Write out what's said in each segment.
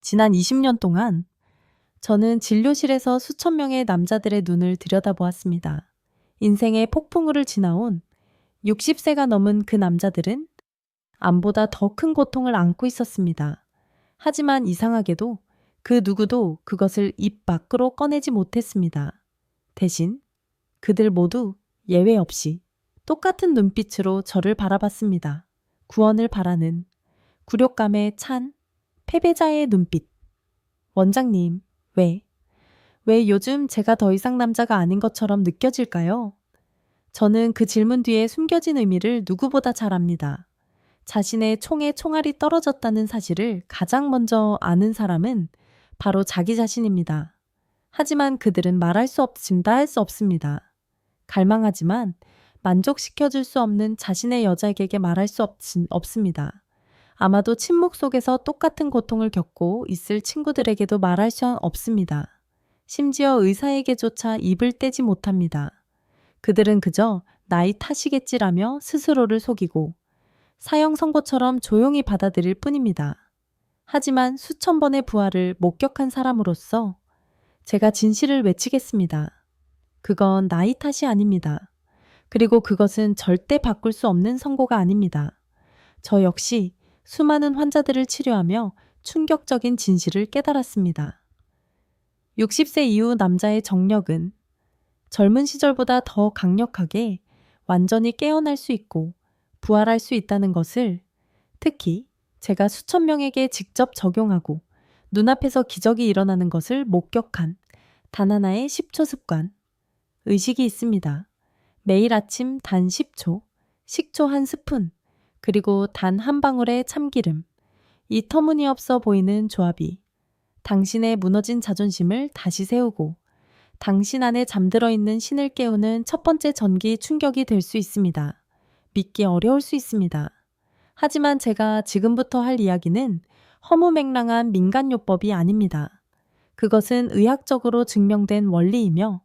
지난 20년 동안 저는 진료실에서 수천 명의 남자들의 눈을 들여다보았습니다. 인생의 폭풍우를 지나온 60세가 넘은 그 남자들은 암보다 더 큰 고통을 안고 있었습니다. 하지만 이상하게도 그 누구도 그것을 입 밖으로 꺼내지 못했습니다. 대신 그들 모두 예외 없이 똑같은 눈빛으로 저를 바라봤습니다. 구원을 바라는 굴욕감에 찬 패배자의 눈빛. 원장님, 왜 요즘 제가 더 이상 남자가 아닌 것처럼 느껴질까요? 저는 그 질문 뒤에 숨겨진 의미를 누구보다 잘 압니다. 자신의 총에 총알이 떨어졌다는 사실을 가장 먼저 아는 사람은 바로 자기 자신입니다. 하지만 그들은 말할 수 없습니다. 할 수 없습니다. 갈망하지만 만족시켜줄 수 없는 자신의 여자에게 말할 수 없습니다. 아마도 침묵 속에서 똑같은 고통을 겪고 있을 친구들에게도 말할 수 없습니다. 심지어 의사에게조차 입을 떼지 못합니다. 그들은 그저 나이 탓이겠지라며 스스로를 속이고 사형 선고처럼 조용히 받아들일 뿐입니다. 하지만 수천 번의 부활을 목격한 사람으로서 제가 진실을 외치겠습니다. 그건 나이 탓이 아닙니다. 그리고 그것은 절대 바꿀 수 없는 선고가 아닙니다. 저 역시 수많은 환자들을 치료하며 충격적인 진실을 깨달았습니다. 60세 이후 남자의 정력은 젊은 시절보다 더 강력하게 완전히 깨어날 수 있고 부활할 수 있다는 것을 특히 제가 수천 명에게 직접 적용하고 눈앞에서 기적이 일어나는 것을 목격한 단 하나의 10초 습관, 의식이 있습니다. 매일 아침 단 10초, 식초 한 스푼, 그리고 단 한 방울의 참기름. 이 터무니없어 보이는 조합이 당신의 무너진 자존심을 다시 세우고 당신 안에 잠들어 있는 신을 깨우는 첫 번째 전기 충격이 될 수 있습니다. 믿기 어려울 수 있습니다. 하지만 제가 지금부터 할 이야기는 허무맹랑한 민간요법이 아닙니다. 그것은 의학적으로 증명된 원리이며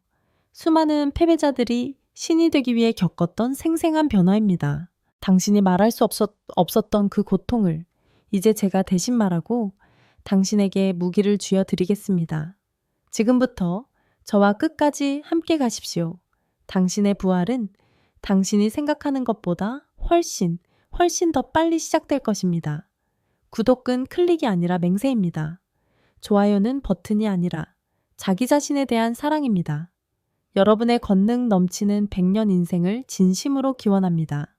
수많은 패배자들이 신이 되기 위해 겪었던 생생한 변화입니다. 당신이 말할 수 없었던 그 고통을 이제 제가 대신 말하고 당신에게 무기를 쥐어 드리겠습니다. 지금부터 저와 끝까지 함께 가십시오. 당신의 부활은 당신이 생각하는 것보다 훨씬 더 빨리 시작될 것입니다. 구독은 클릭이 아니라 맹세입니다. 좋아요는 버튼이 아니라 자기 자신에 대한 사랑입니다. 여러분의 권능 넘치는 100년 인생을 진심으로 기원합니다.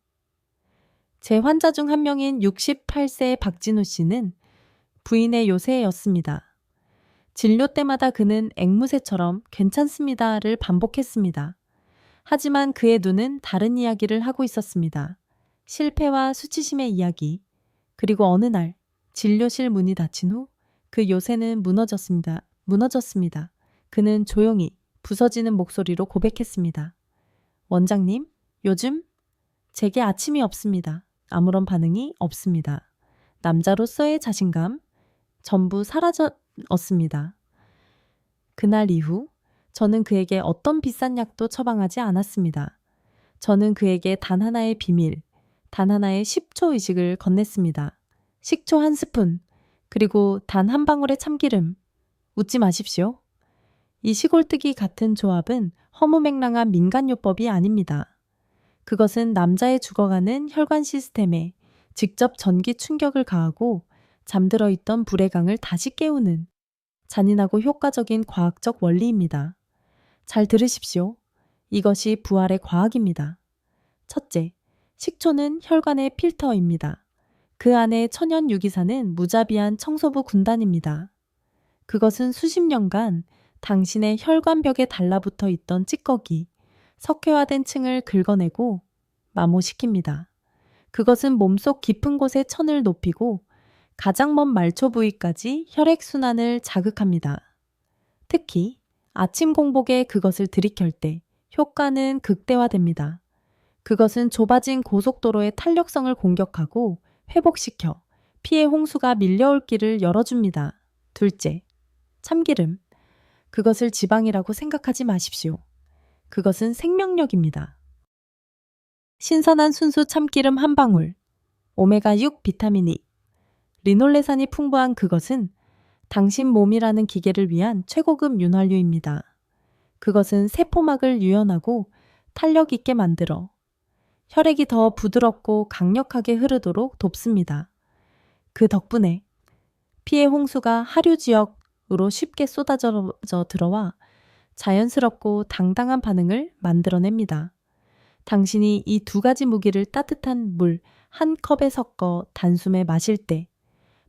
제 환자 중 한 명인 68세의 박진우 씨는 부인의 요새였습니다. 진료 때마다 그는 앵무새처럼 괜찮습니다를 반복했습니다. 하지만 그의 눈은 다른 이야기를 하고 있었습니다. 실패와 수치심의 이야기. 그리고 어느 날 진료실 문이 닫힌 후 그 요새는 무너졌습니다. 그는 조용히 부서지는 목소리로 고백했습니다. 원장님, 요즘 제게 아침이 없습니다. 아무런 반응이 없습니다. 남자로서의 자신감 전부 사라졌습니다. 그날 이후 저는 그에게 어떤 비싼 약도 처방하지 않았습니다. 저는 그에게 단 하나의 비밀, 단 하나의 10초 의식을 건넸습니다. 식초 한 스푼, 그리고 단 한 방울의 참기름. 웃지 마십시오. 이 시골뜨기 같은 조합은 허무맹랑한 민간요법이 아닙니다. 그것은 남자의 죽어가는 혈관 시스템에 직접 전기 충격을 가하고 잠들어 있던 불의 강을 다시 깨우는 잔인하고 효과적인 과학적 원리입니다. 잘 들으십시오. 이것이 부활의 과학입니다. 첫째, 식초는 혈관의 필터입니다. 그 안에 천연 유기사는 무자비한 청소부 군단입니다. 그것은 수십 년간 당신의 혈관벽에 달라붙어 있던 찌꺼기, 석회화된 층을 긁어내고 마모시킵니다. 그것은 몸속 깊은 곳에 천을 높이고 가장 먼 말초 부위까지 혈액순환을 자극합니다. 특히 아침 공복에 그것을 들이켤 때 효과는 극대화됩니다. 그것은 좁아진 고속도로의 탄력성을 공격하고 회복시켜 피의 홍수가 밀려올 길을 열어줍니다. 둘째, 참기름. 그것을 지방이라고 생각하지 마십시오. 그것은 생명력입니다. 신선한 순수 참기름 한 방울, 오메가6 비타민 E, 리놀레산이 풍부한 그것은 당신 몸이라는 기계를 위한 최고급 윤활유입니다. 그것은 세포막을 유연하고 탄력 있게 만들어 혈액이 더 부드럽고 강력하게 흐르도록 돕습니다. 그 덕분에 피해 홍수가 하류 지역으로 쉽게 쏟아져 들어와 자연스럽고 당당한 반응을 만들어냅니다. 당신이 이 두 가지 무기를 따뜻한 물 한 컵에 섞어 단숨에 마실 때,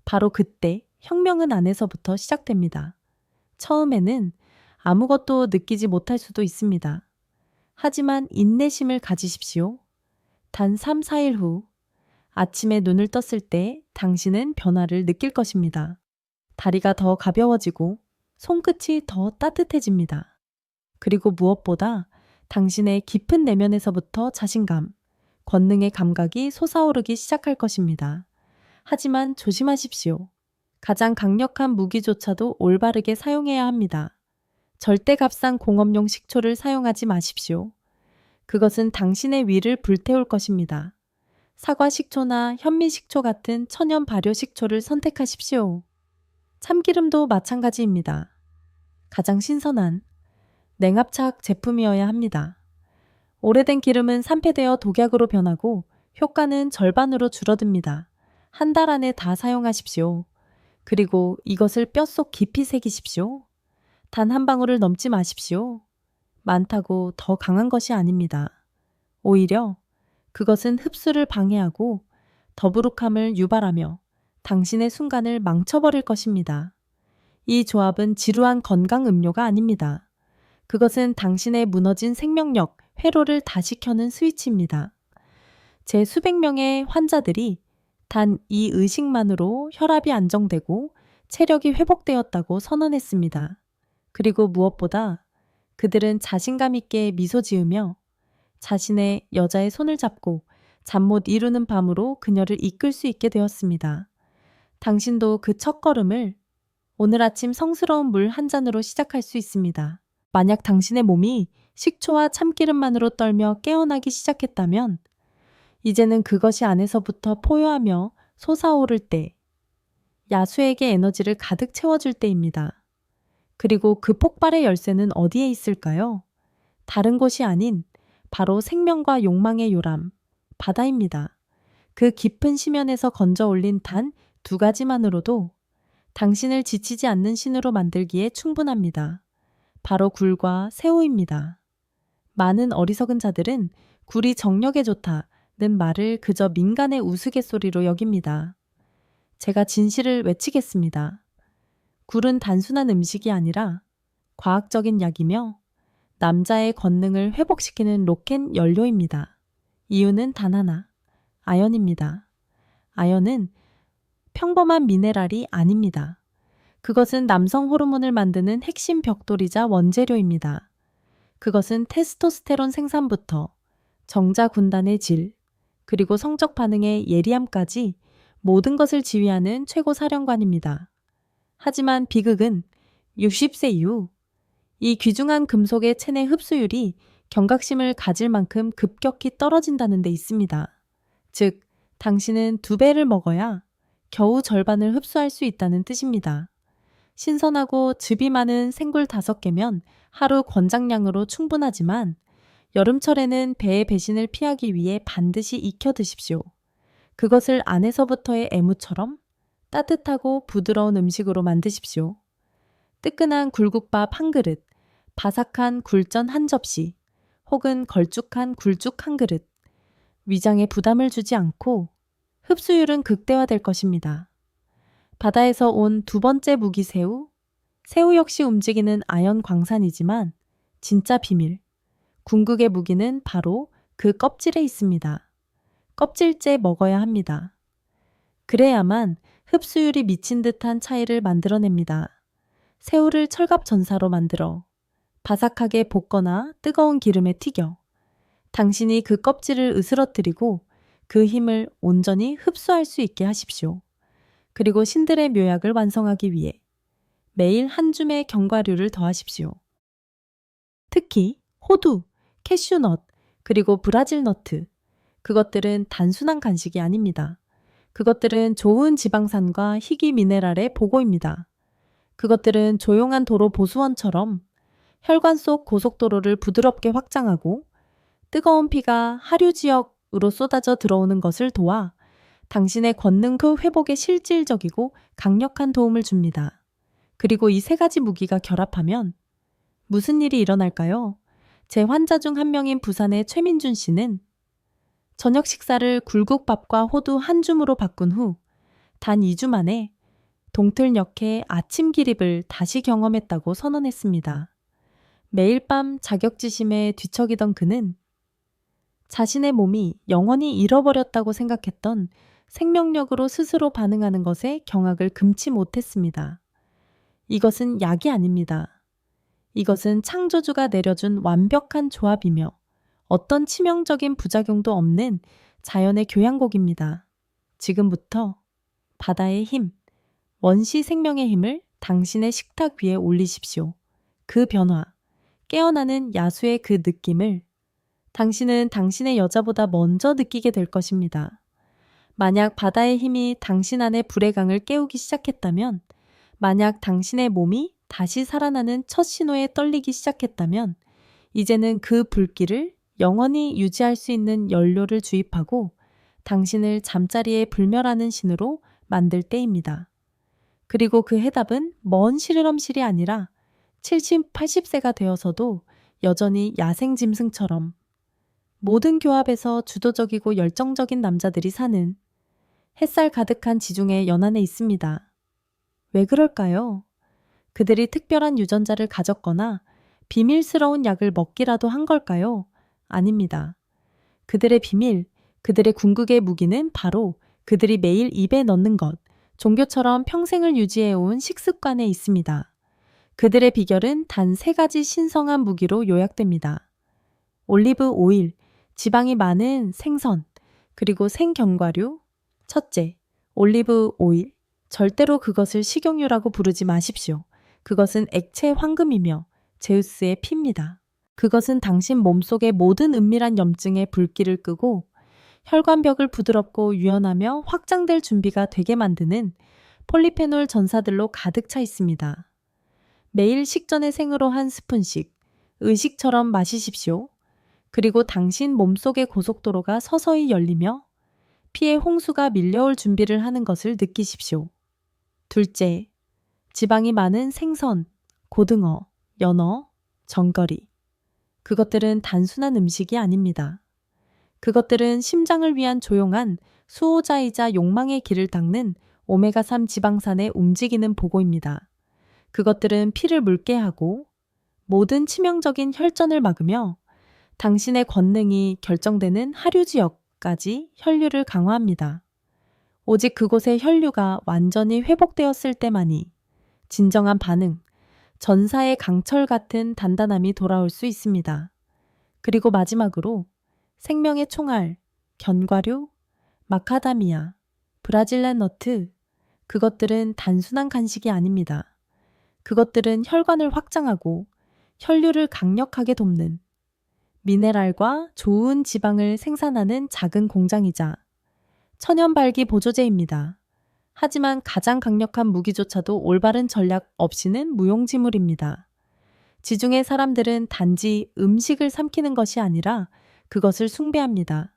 바로 그때 혁명은 안에서부터 시작됩니다. 처음에는 아무것도 느끼지 못할 수도 있습니다. 하지만 인내심을 가지십시오. 단 3, 4일 후 아침에 눈을 떴을 때 당신은 변화를 느낄 것입니다. 다리가 더 가벼워지고 손끝이 더 따뜻해집니다. 그리고 무엇보다 당신의 깊은 내면에서부터 자신감, 권능의 감각이 솟아오르기 시작할 것입니다. 하지만 조심하십시오. 가장 강력한 무기조차도 올바르게 사용해야 합니다. 절대 값싼 공업용 식초를 사용하지 마십시오. 그것은 당신의 위를 불태울 것입니다. 사과 식초나 현미 식초 같은 천연 발효 식초를 선택하십시오. 참기름도 마찬가지입니다. 가장 신선한 냉압착 제품이어야 합니다. 오래된 기름은 산패되어 독약으로 변하고 효과는 절반으로 줄어듭니다. 한 달 안에 다 사용하십시오. 그리고 이것을 뼛속 깊이 새기십시오. 단 한 방울을 넘지 마십시오. 많다고 더 강한 것이 아닙니다. 오히려 그것은 흡수를 방해하고 더부룩함을 유발하며 당신의 순간을 망쳐버릴 것입니다. 이 조합은 지루한 건강 음료가 아닙니다. 그것은 당신의 무너진 생명력, 회로를 다시 켜는 스위치입니다. 제 수백 명의 환자들이 단 이 의식만으로 혈압이 안정되고 체력이 회복되었다고 선언했습니다. 그리고 무엇보다 그들은 자신감 있게 미소 지으며 자신의 여자의 손을 잡고 잠 못 이루는 밤으로 그녀를 이끌 수 있게 되었습니다. 당신도 그 첫걸음을 오늘 아침 성스러운 물 한 잔으로 시작할 수 있습니다. 만약 당신의 몸이 식초와 참기름만으로 떨며 깨어나기 시작했다면 이제는 그것이 안에서부터 포효하며 솟아오를 때, 야수에게 에너지를 가득 채워줄 때입니다. 그리고 그 폭발의 열쇠는 어디에 있을까요? 다른 곳이 아닌 바로 생명과 욕망의 요람, 바다입니다. 그 깊은 심연에서 건져 올린 단 2가지만으로도 당신을 지치지 않는 신으로 만들기에 충분합니다. 바로 굴과 새우입니다. 많은 어리석은 자들은 굴이 정력에 좋다는 말을 그저 민간의 우스갯소리로 여깁니다. 제가 진실을 외치겠습니다. 굴은 단순한 음식이 아니라 과학적인 약이며 남자의 권능을 회복시키는 로켓 연료입니다. 이유는 단 하나, 아연입니다. 아연은 평범한 미네랄이 아닙니다. 그것은 남성 호르몬을 만드는 핵심 벽돌이자 원재료입니다. 그것은 테스토스테론 생산부터 정자 군단의 질, 그리고 성적 반응의 예리함까지 모든 것을 지휘하는 최고 사령관입니다. 하지만 비극은 60세 이후 이 귀중한 금속의 체내 흡수율이 경각심을 가질 만큼 급격히 떨어진다는 데 있습니다. 즉, 당신은 2배를 먹어야 겨우 절반을 흡수할 수 있다는 뜻입니다. 신선하고 즙이 많은 생굴 5개면 하루 권장량으로 충분하지만 여름철에는 배의 배신을 피하기 위해 반드시 익혀 드십시오. 그것을 안에서부터의 애무처럼 따뜻하고 부드러운 음식으로 만드십시오. 뜨끈한 굴국밥 한 그릇, 바삭한 굴전 한 접시, 혹은 걸쭉한 굴죽 한 그릇. 위장에 부담을 주지 않고 흡수율은 극대화될 것입니다. 바다에서 온 2번째 무기 새우. 새우 역시 움직이는 아연 광산이지만 진짜 비밀. 궁극의 무기는 바로 그 껍질에 있습니다. 껍질째 먹어야 합니다. 그래야만 흡수율이 미친 듯한 차이를 만들어냅니다. 새우를 철갑 전사로 만들어 바삭하게 볶거나 뜨거운 기름에 튀겨 당신이 그 껍질을 으스러뜨리고 그 힘을 온전히 흡수할 수 있게 하십시오. 그리고 신들의 묘약을 완성하기 위해 매일 한 줌의 견과류를 더하십시오. 특히 호두, 캐슈넛, 그리고 브라질 너트. 그것들은 단순한 간식이 아닙니다. 그것들은 좋은 지방산과 희귀 미네랄의 보고입니다. 그것들은 조용한 도로 보수원처럼 혈관 속 고속도로를 부드럽게 확장하고 뜨거운 피가 하류 지역으로 쏟아져 들어오는 것을 도와 당신의 권능 그 회복에 실질적이고 강력한 도움을 줍니다. 그리고 이 세 가지 무기가 결합하면 무슨 일이 일어날까요? 제 환자 중 한 명인 부산의 최민준 씨는 저녁 식사를 굴국밥과 호두 한 줌으로 바꾼 후 단 2주 만에 동틀녘의 아침 기립을 다시 경험했다고 선언했습니다. 매일 밤 자격지심에 뒤척이던 그는 자신의 몸이 영원히 잃어버렸다고 생각했던 생명력으로 스스로 반응하는 것에 경악을 금치 못했습니다. 이것은 약이 아닙니다. 이것은 창조주가 내려준 완벽한 조합이며 어떤 치명적인 부작용도 없는 자연의 교향곡입니다. 지금부터 바다의 힘, 원시 생명의 힘을 당신의 식탁 위에 올리십시오. 그 변화, 깨어나는 야수의 그 느낌을 당신은 당신의 여자보다 먼저 느끼게 될 것입니다. 만약 바다의 힘이 당신 안의 불의 강을 깨우기 시작했다면, 만약 당신의 몸이 다시 살아나는 첫 신호에 떨리기 시작했다면, 이제는 그 불길을 영원히 유지할 수 있는 연료를 주입하고 당신을 잠자리에 불멸하는 신으로 만들 때입니다. 그리고 그 해답은 먼 실험실이 아니라 70, 80세가 되어서도 여전히 야생 짐승처럼 모든 교합에서 주도적이고 열정적인 남자들이 사는 햇살 가득한 지중해 연안에 있습니다. 왜 그럴까요? 그들이 특별한 유전자를 가졌거나 비밀스러운 약을 먹기라도 한 걸까요? 아닙니다. 그들의 비밀, 그들의 궁극의 무기는 바로 그들이 매일 입에 넣는 것, 종교처럼 평생을 유지해온 식습관에 있습니다. 그들의 비결은 단 3가지 신성한 무기로 요약됩니다. 올리브 오일, 지방이 많은 생선, 그리고 생견과류. 첫째, 올리브 오일. 절대로 그것을 식용유라고 부르지 마십시오. 그것은 액체 황금이며 제우스의 피입니다. 그것은 당신 몸속의 모든 은밀한 염증의 불길을 끄고 혈관벽을 부드럽고 유연하며 확장될 준비가 되게 만드는 폴리페놀 전사들로 가득 차 있습니다. 매일 식전에 생으로 한 스푼씩 의식처럼 마시십시오. 그리고 당신 몸속의 고속도로가 서서히 열리며 피의 홍수가 밀려올 준비를 하는 것을 느끼십시오. 둘째, 지방이 많은 생선, 고등어, 연어, 전거리. 그것들은 단순한 음식이 아닙니다. 그것들은 심장을 위한 조용한 수호자이자 욕망의 길을 닦는 오메가3 지방산의 움직이는 보고입니다. 그것들은 피를 묽게 하고 모든 치명적인 혈전을 막으며 당신의 권능이 결정되는 하류 지역까지 혈류를 강화합니다. 오직 그곳의 혈류가 완전히 회복되었을 때만이 진정한 반응, 전사의 강철 같은 단단함이 돌아올 수 있습니다. 그리고 마지막으로 생명의 총알, 견과류, 마카다미아, 브라질란 너트, 그것들은 단순한 간식이 아닙니다. 그것들은 혈관을 확장하고 혈류를 강력하게 돕는 미네랄과 좋은 지방을 생산하는 작은 공장이자 천연 발기 보조제입니다. 하지만 가장 강력한 무기조차도 올바른 전략 없이는 무용지물입니다. 지중해 사람들은 단지 음식을 삼키는 것이 아니라 그것을 숭배합니다.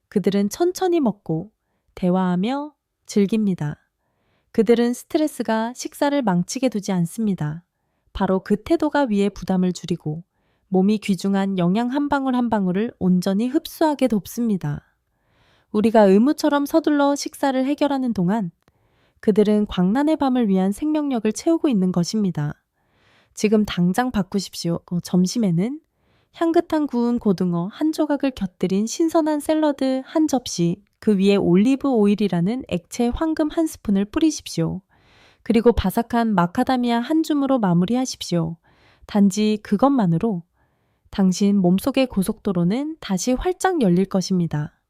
그들은 천천히 먹고 대화하며 즐깁니다. 그들은 스트레스가 식사를 망치게 두지 않습니다. 바로 그 태도가 위의 부담을 줄이고 몸이 귀중한 영양 한 방울 한 방울을 온전히 흡수하게 돕습니다. 우리가 의무처럼 서둘러 식사를 해결하는 동안 그들은 광란의 밤을 위한 생명력을 채우고 있는 것입니다. 지금 당장 바꾸십시오. 점심에는 향긋한 구운 고등어 한 조각을 곁들인 신선한 샐러드 한 접시, 그 위에 올리브 오일이라는 액체 황금 한 스푼을 뿌리십시오. 그리고 바삭한 마카다미아 한 줌으로 마무리하십시오. 단지 그것만으로 당신 몸속의 고속도로는 다시 활짝 열릴 것입니다.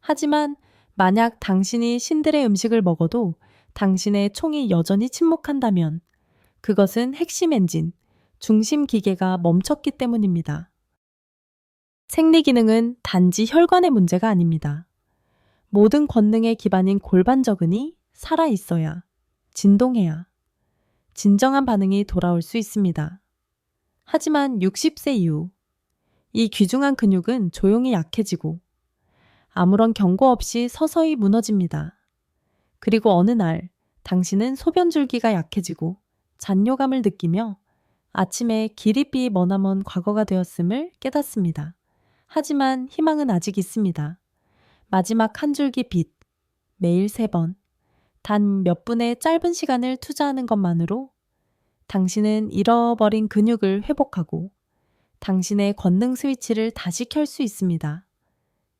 하지만 만약 당신이 신들의 음식을 먹어도 당신의 총이 여전히 침묵한다면 그것은 핵심 엔진, 중심 기계가 멈췄기 때문입니다. 생리 기능은 단지 혈관의 문제가 아닙니다. 모든 권능의 기반인 골반 저근이 살아 있어야, 진동해야, 진정한 반응이 돌아올 수 있습니다. 하지만 60세 이후 이 귀중한 근육은 조용히 약해지고 아무런 경고 없이 서서히 무너집니다. 그리고 어느 날 당신은 소변줄기가 약해지고 잔뇨감을 느끼며 아침에 기립이 머나먼 과거가 되었음을 깨닫습니다. 하지만 희망은 아직 있습니다. 마지막 한 줄기 빛, 매일 3번, 단 몇 분의 짧은 시간을 투자하는 것만으로 당신은 잃어버린 근육을 회복하고 당신의 권능 스위치를 다시 켤 수 있습니다.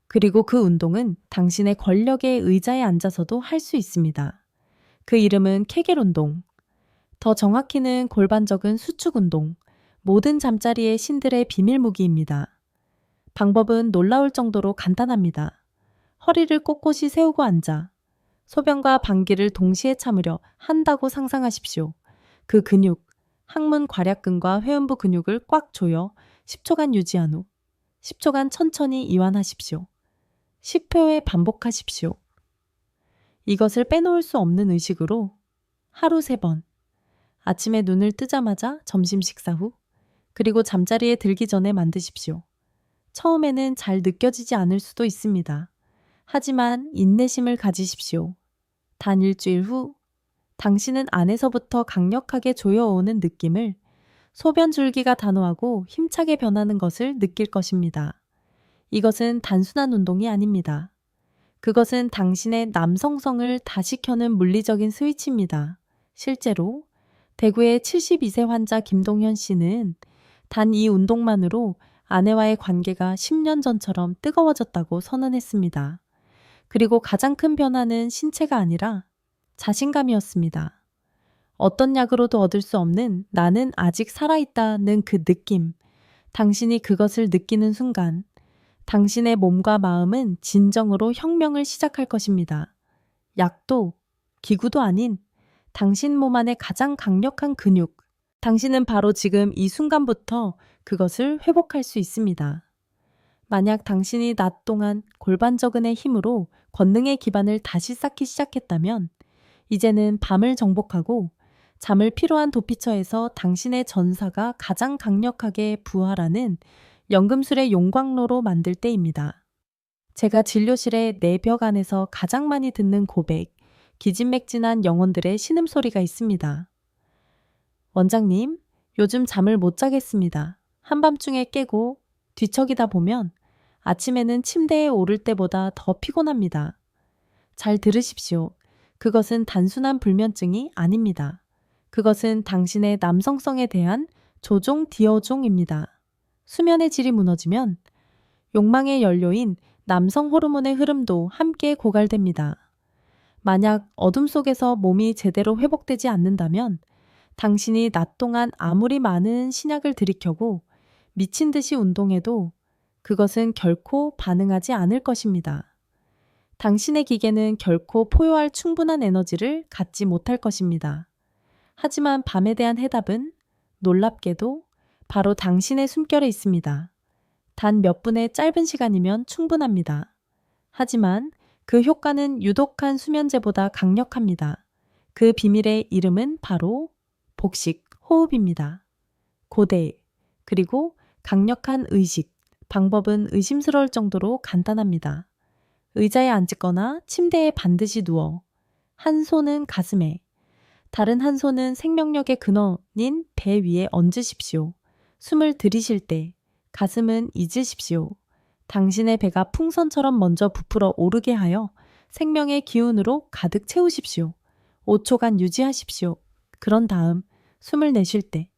그리고 그 운동은 당신의 권력의 의자에 앉아서도 할 수 있습니다. 그 이름은 케겔 운동. 더 정확히는 골반적인 수축 운동, 모든 잠자리의 신들의 비밀 무기입니다. 방법은 놀라울 정도로 간단합니다. 허리를 꼿꼿이 세우고 앉아 소변과 방귀를 동시에 참으려 한다고 상상하십시오. 그 근육, 항문 괄약근과 회음부 근육을 꽉 조여 10초간 유지한 후 10초간 천천히 이완하십시오. 10회에 반복하십시오. 이것을 빼놓을 수 없는 의식으로 하루 3번, 아침에 눈을 뜨자마자 점심 식사 후, 그리고 잠자리에 들기 전에 만드십시오. 처음에는 잘 느껴지지 않을 수도 있습니다. 하지만 인내심을 가지십시오. 단 일주일 후 당신은 안에서부터 강력하게 조여오는 느낌을 소변 줄기가 단호하고 힘차게 변하는 것을 느낄 것입니다. 이것은 단순한 운동이 아닙니다. 그것은 당신의 남성성을 다시 켜는 물리적인 스위치입니다. 실제로 대구의 72세 환자 김동현 씨는 단 이 운동만으로 아내와의 관계가 10년 전처럼 뜨거워졌다고 선언했습니다. 그리고 가장 큰 변화는 신체가 아니라 자신감이었습니다. 어떤 약으로도 얻을 수 없는 나는 아직 살아있다는 그 느낌. 당신이 그것을 느끼는 순간 당신의 몸과 마음은 진정으로 혁명을 시작할 것입니다. 약도, 기구도 아닌 당신 몸 안의 가장 강력한 근육. 당신은 바로 지금 이 순간부터 그것을 회복할 수 있습니다. 만약 당신이 낮 동안 골반저근의 힘으로 권능의 기반을 다시 쌓기 시작했다면 이제는 밤을 정복하고 잠을 필요한 도피처에서 당신의 전사가 가장 강력하게 부활하는 연금술의 용광로로 만들 때입니다. 제가 진료실의 내 벽 안에서 가장 많이 듣는 고백, 기진맥진한 영혼들의 신음소리가 있습니다. 원장님, 요즘 잠을 못 자겠습니다. 한밤중에 깨고 뒤척이다 보면 아침에는 침대에 오를 때보다 더 피곤합니다. 잘 들으십시오. 그것은 단순한 불면증이 아닙니다. 그것은 당신의 남성성에 대한 조종 디어종입니다. 수면의 질이 무너지면 욕망의 연료인 남성 호르몬의 흐름도 함께 고갈됩니다. 만약 어둠 속에서 몸이 제대로 회복되지 않는다면 당신이 낮 동안 아무리 많은 신약을 들이켜고 미친 듯이 운동해도 그것은 결코 반응하지 않을 것입니다. 당신의 기계는 결코 포효할 충분한 에너지를 갖지 못할 것입니다. 하지만 밤에 대한 해답은 놀랍게도 바로 당신의 숨결에 있습니다. 단 몇 분의 짧은 시간이면 충분합니다. 하지만 그 효과는 유독한 수면제보다 강력합니다. 그 비밀의 이름은 바로 복식, 호흡입니다. 고대, 그리고 강력한 의식, 방법은 의심스러울 정도로 간단합니다. 의자에 앉거나 침대에 반드시 누워 한 손은 가슴에, 다른 한 손은 생명력의 근원인 배 위에 얹으십시오. 숨을 들이쉴 때 가슴은 잊으십시오. 당신의 배가 풍선처럼 먼저 부풀어 오르게 하여 생명의 기운으로 가득 채우십시오. 5초간 유지하십시오. 그런 다음 숨을 내쉴 때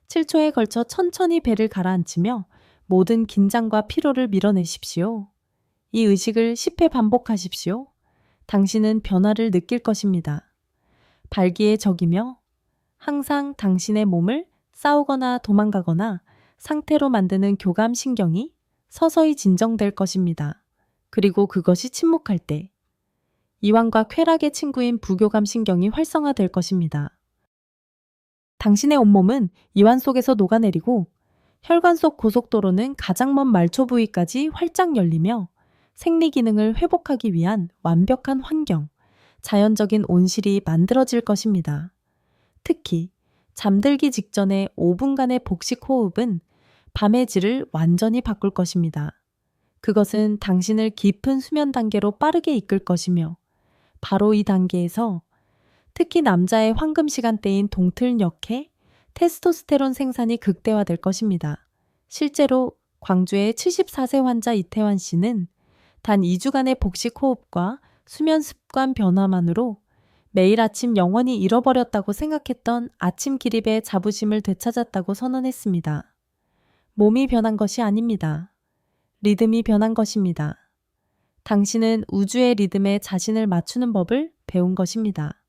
7초에 걸쳐 천천히 배를 가라앉히며 모든 긴장과 피로를 밀어내십시오. 이 의식을 10회 반복하십시오. 당신은 변화를 느낄 것입니다. 발기의 적이며 항상 당신의 몸을 싸우거나 도망가거나 상태로 만드는 교감신경이 서서히 진정될 것입니다. 그리고 그것이 침묵할 때 이완과 쾌락의 친구인 부교감신경이 활성화될 것입니다. 당신의 온몸은 이완 속에서 녹아내리고 혈관 속 고속도로는 가장 먼 말초 부위까지 활짝 열리며 생리 기능을 회복하기 위한 완벽한 환경, 자연적인 온실이 만들어질 것입니다. 특히 잠들기 직전의 5분간의 복식 호흡은 밤의 질을 완전히 바꿀 것입니다. 그것은 당신을 깊은 수면 단계로 빠르게 이끌 것이며 바로 이 단계에서 특히 남자의 황금 시간대인 동틀녘에 테스토스테론 생산이 극대화될 것입니다. 실제로 광주의 74세 환자 이태환 씨는 단 2주간의 복식 호흡과 수면 습관 변화만으로 매일 아침 영원히 잃어버렸다고 생각했던 아침 기립의 자부심을 되찾았다고 선언했습니다. 몸이 변한 것이 아닙니다. 리듬이 변한 것입니다. 당신은 우주의 리듬에 자신을 맞추는 법을 배운 것입니다.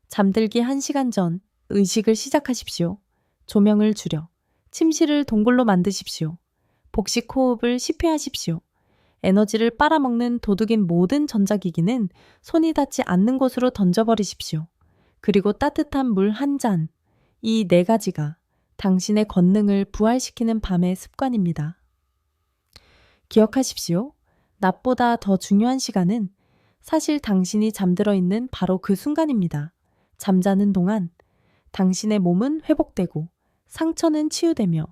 잠들기 1시간 전 의식을 시작하십시오. 조명을 줄여 침실을 동굴로 만드십시오. 복식 호흡을 10회 하십시오. 에너지를 빨아먹는 도둑인 모든 전자기기는 손이 닿지 않는 곳으로 던져버리십시오. 그리고 따뜻한 물 1잔, 이 4가지가 당신의 권능을 부활시키는 밤의 습관입니다. 기억하십시오. 낮보다 더 중요한 시간은 사실 당신이 잠들어 있는 바로 그 순간입니다. 잠자는 동안 당신의 몸은 회복되고 상처는 치유되며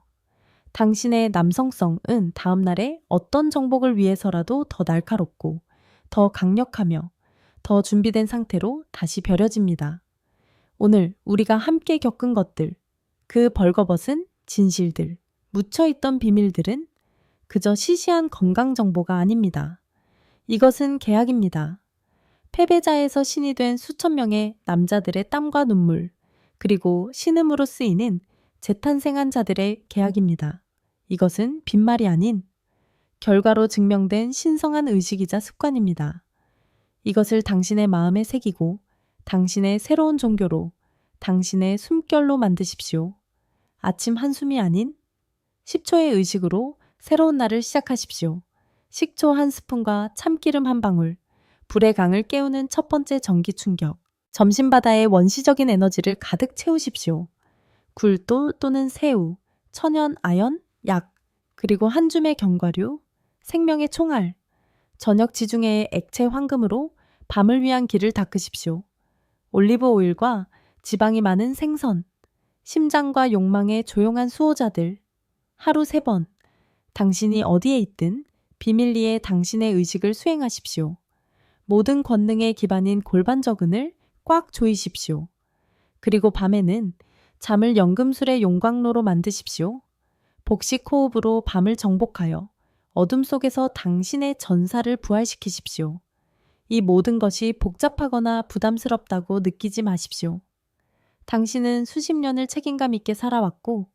당신의 남성성은 다음날에 어떤 정복을 위해서라도 더 날카롭고 더 강력하며 더 준비된 상태로 다시 벼려집니다. 오늘 우리가 함께 겪은 것들, 그 벌거벗은 진실들, 묻혀있던 비밀들은 그저 시시한 건강 정보가 아닙니다. 이것은 계약입니다. 패배자에서 신이 된 수천 명의 남자들의 땀과 눈물, 그리고 신음으로 쓰이는 재탄생한 자들의 계약입니다. 이것은 빈말이 아닌 결과로 증명된 신성한 의식이자 습관입니다. 이것을 당신의 마음에 새기고 당신의 새로운 종교로, 당신의 숨결로 만드십시오. 아침 한숨이 아닌 10초의 의식으로 새로운 날을 시작하십시오. 식초 1스푼과 참기름 1방울, 불의 강을 깨우는 첫 번째 전기 충격. 점심바다의 원시적인 에너지를 가득 채우십시오. 굴도 또는 새우, 천연 아연, 약, 그리고 한 줌의 견과류, 생명의 총알, 저녁 지중해의 액체 황금으로 밤을 위한 길을 닦으십시오. 올리브 오일과 지방이 많은 생선, 심장과 욕망의 조용한 수호자들, 하루 3번, 당신이 어디에 있든 비밀리에 당신의 의식을 수행하십시오. 모든 권능의 기반인 골반저근을 꽉 조이십시오. 그리고 밤에는 잠을 연금술의 용광로로 만드십시오. 복식 호흡으로 밤을 정복하여 어둠 속에서 당신의 전사를 부활시키십시오. 이 모든 것이 복잡하거나 부담스럽다고 느끼지 마십시오. 당신은 수십 년을 책임감 있게 살아왔고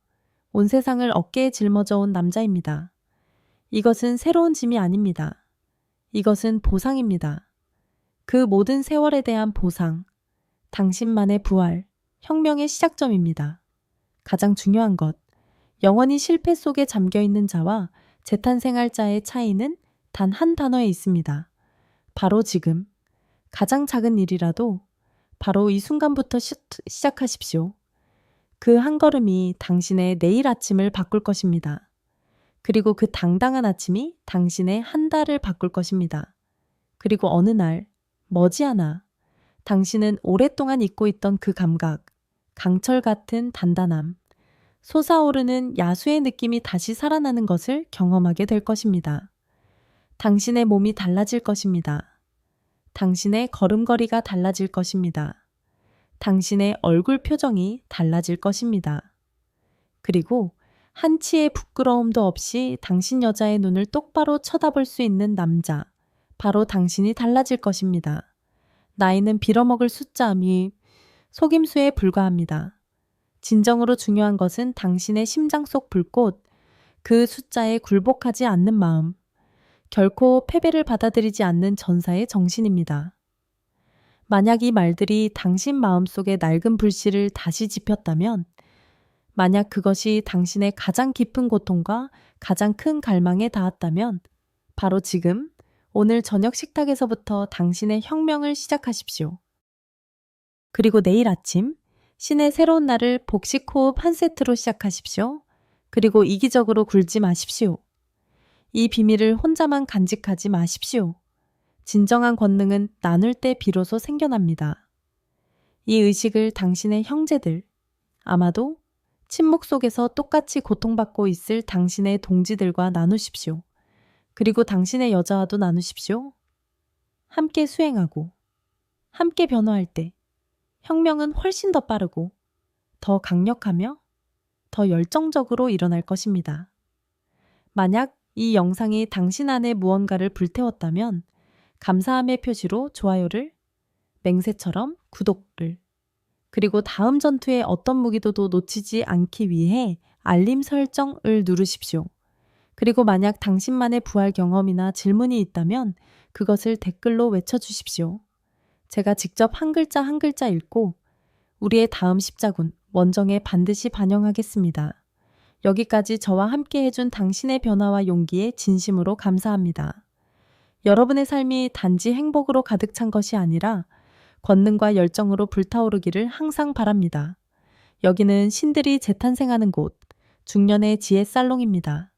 온 세상을 어깨에 짊어져 온 남자입니다. 이것은 새로운 짐이 아닙니다. 이것은 보상입니다. 그 모든 세월에 대한 보상, 당신만의 부활, 혁명의 시작점입니다. 가장 중요한 것, 영원히 실패 속에 잠겨있는 자와 재탄생할 자의 차이는 단 한 단어에 있습니다. 바로 지금, 가장 작은 일이라도 바로 이 순간부터 시작하십시오. 그 한 걸음이 당신의 내일 아침을 바꿀 것입니다. 그리고 그 당당한 아침이 당신의 한 달을 바꿀 것입니다. 그리고 어느 날, 머지않아 당신은 오랫동안 잊고 있던 그 감각, 강철 같은 단단함, 솟아오르는 야수의 느낌이 다시 살아나는 것을 경험하게 될 것입니다. 당신의 몸이 달라질 것입니다. 당신의 걸음걸이가 달라질 것입니다. 당신의 얼굴 표정이 달라질 것입니다. 그리고 한치의 부끄러움도 없이 당신 여자의 눈을 똑바로 쳐다볼 수 있는 남자, 바로 당신이 달라질 것입니다. 나이는 빌어먹을 숫자미, 속임수에 불과합니다. 진정으로 중요한 것은 당신의 심장 속 불꽃, 그 숫자에 굴복하지 않는 마음, 결코 패배를 받아들이지 않는 전사의 정신입니다. 만약 이 말들이 당신 마음속의 낡은 불씨를 다시 지폈다면, 만약 그것이 당신의 가장 깊은 고통과 가장 큰 갈망에 닿았다면, 바로 지금, 오늘 저녁 식탁에서부터 당신의 혁명을 시작하십시오. 그리고 내일 아침, 신의 새로운 날을 복식 호흡 1세트로 시작하십시오. 그리고 이기적으로 굴지 마십시오. 이 비밀을 혼자만 간직하지 마십시오. 진정한 권능은 나눌 때 비로소 생겨납니다. 이 의식을 당신의 형제들, 아마도 침묵 속에서 똑같이 고통받고 있을 당신의 동지들과 나누십시오. 그리고 당신의 여자와도 나누십시오. 함께 수행하고 함께 변화할 때 혁명은 훨씬 더 빠르고 더 강력하며 더 열정적으로 일어날 것입니다. 만약 이 영상이 당신 안에 무언가를 불태웠다면 감사함의 표시로 좋아요를, 맹세처럼 구독을, 그리고 다음 전투의 어떤 무기도도 놓치지 않기 위해 알림 설정을 누르십시오. 그리고 만약 당신만의 부활 경험이나 질문이 있다면 그것을 댓글로 외쳐주십시오. 제가 직접 한 글자 한 글자 읽고 우리의 다음 십자군 원정에 반드시 반영하겠습니다. 여기까지 저와 함께 해준 당신의 변화와 용기에 진심으로 감사합니다. 여러분의 삶이 단지 행복으로 가득 찬 것이 아니라 권능과 열정으로 불타오르기를 항상 바랍니다. 여기는 신들이 재탄생하는 곳, 중년의 지혜 살롱입니다.